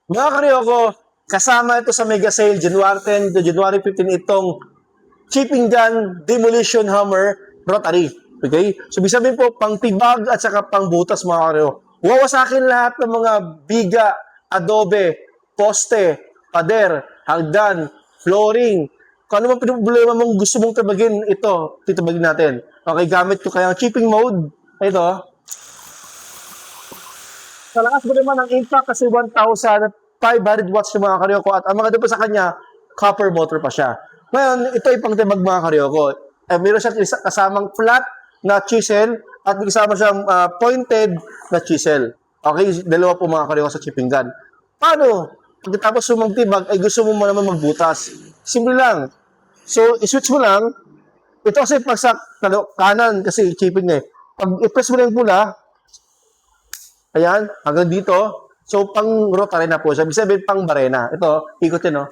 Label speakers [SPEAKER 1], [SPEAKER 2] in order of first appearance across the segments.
[SPEAKER 1] Mga karyoko, kasama ito sa mega sale, January 10 to January 15, itong chipping gun, demolition hammer, rotary. Okay? So, ibig sabihin po, pang tibag at saka pang butas, mga karyoko. Wawasakin lahat ng mga biga, adobe, poste, pader, hagdan, flooring. Kung ano man problema mong gusto mong tabagin, ito, titubagin natin. Okay, gamit ko kaya ang chipping mode. Ito, sa lakas mo naman ang impact kasi 1,500 watts yung mga karyoko at ang mga doon pa sa kanya, copper motor pa siya. Ngayon, ito ay pangtibag mga karyoko. Meron siyang kasamang flat na chisel at may kasama siyang pointed na chisel. Okay, dalawa po mga karyoko sa chipping gun. Paano? Pagkatapos sumagtibag ay gusto mo naman magbutas. Simple lang. So, i-switch mo lang. Ito kasi pag sa kanan kasi chipping eh. Pag i-press mo lang yung pula, ayan, hanggang dito. So, pang rotary na po siya. Ibig sabihin, pang barena. Ito, ikot yun, no?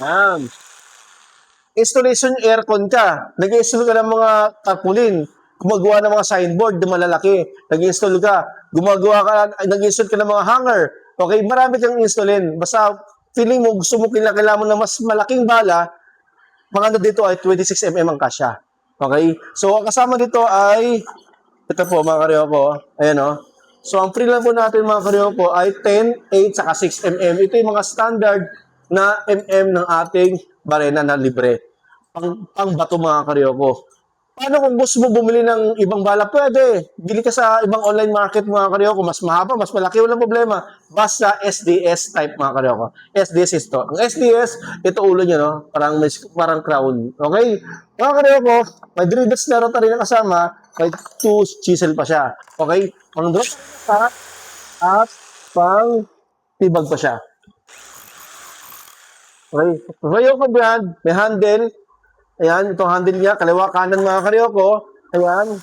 [SPEAKER 1] Ayan. Installation aircon ka. Nag-install ka ng mga tarpaulin. Gumagawa ng mga signboard na malalaki. Nag-install ka. Nag-install ka ng mga hanger. Okay, marami kang installin. Basta, feeling mo, gusto mo kailangan mo na mas malaking bala, mga ano dito ay 26mm ang kasya. Okay? So, ang kasama dito ay, ito po, mga karyoko. Ayan, no? So, ang free lang po natin mga karyoko ay 10, 8, saka 6mm. Ito yung mga standard na mm ng ating barena na libre. Pang bato mga karyoko. Paano kung gusto mo bumili ng ibang bala? Pwede. Bili ka sa ibang online market mga karyoko. Mas mahaba, mas malaki, walang problema. Basta SDS type mga karyoko. SDS is to. Ang SDS, ito ulo niya, no? Parang crown. Okay? Mga karyoko, may drill bits na rotary na kasama. May 2 chisel pa siya. Okay? Pang drop at pang tibag pa siya. Okay? Ryoko brand, may handle. Ayan, itong handle niya, kaliwa kanan mga karyoko. Ayan.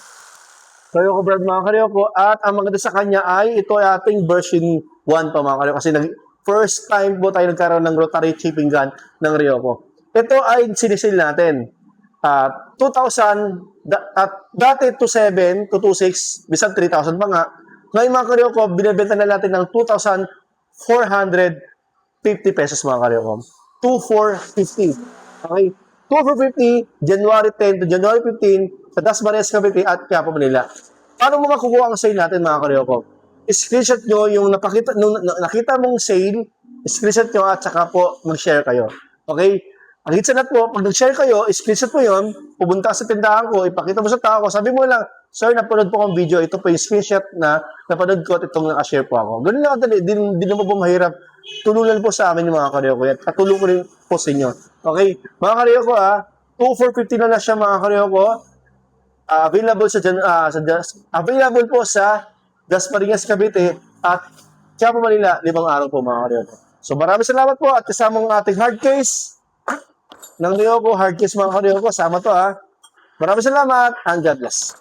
[SPEAKER 1] Ryoko brand mga karyoko. At ang maganda sa kanya ay ito ay ating version 1 pa mga karyoko. Kasi first time po tayo nagkaroon ng rotary chipping gun ng Ryoko. Ito ay sinisil natin. 2,000, dati 2,700, 2,600, bisan 3,000 pa nga. Ngayon mga karyoko, binibenta na natin ng 2,450 pesos mga karyoko. 2,450. Okay? 2,450, January 10 to January 15, sa Dasmariñas, Cavite at Quiapo, Manila. Paano mo makukuha ang sale natin mga karyoko? Screenshot nyo yung nakita mong sale, screenshot nyo at saka po mag-share kayo. Okay? Ang hit sa lahat po, pag nag-share kayo, screenshot mo yun, pupunta sa tindahan ko, ipakita mo sa tao ko, sabi mo lang, sir, napanood po akong video, ito po yung screenshot na napanood ko at itong nakashare po ako. Ganun lang kadali, di naman po mahirap. Tulungan po sa amin yung mga karyoko yan. Katulong ko rin po sa inyo. Okay? Mga karyoko 2,450 na siya mga karyoko. Available po sa Dasmariñas, Cavite at Quiapo, Manila, 5 araw po mga karyoko. So maraming salamat po at kasama ang ating hard case ng Ryoko, hard case mga karyoko. Sama to Maraming salamat and God bless.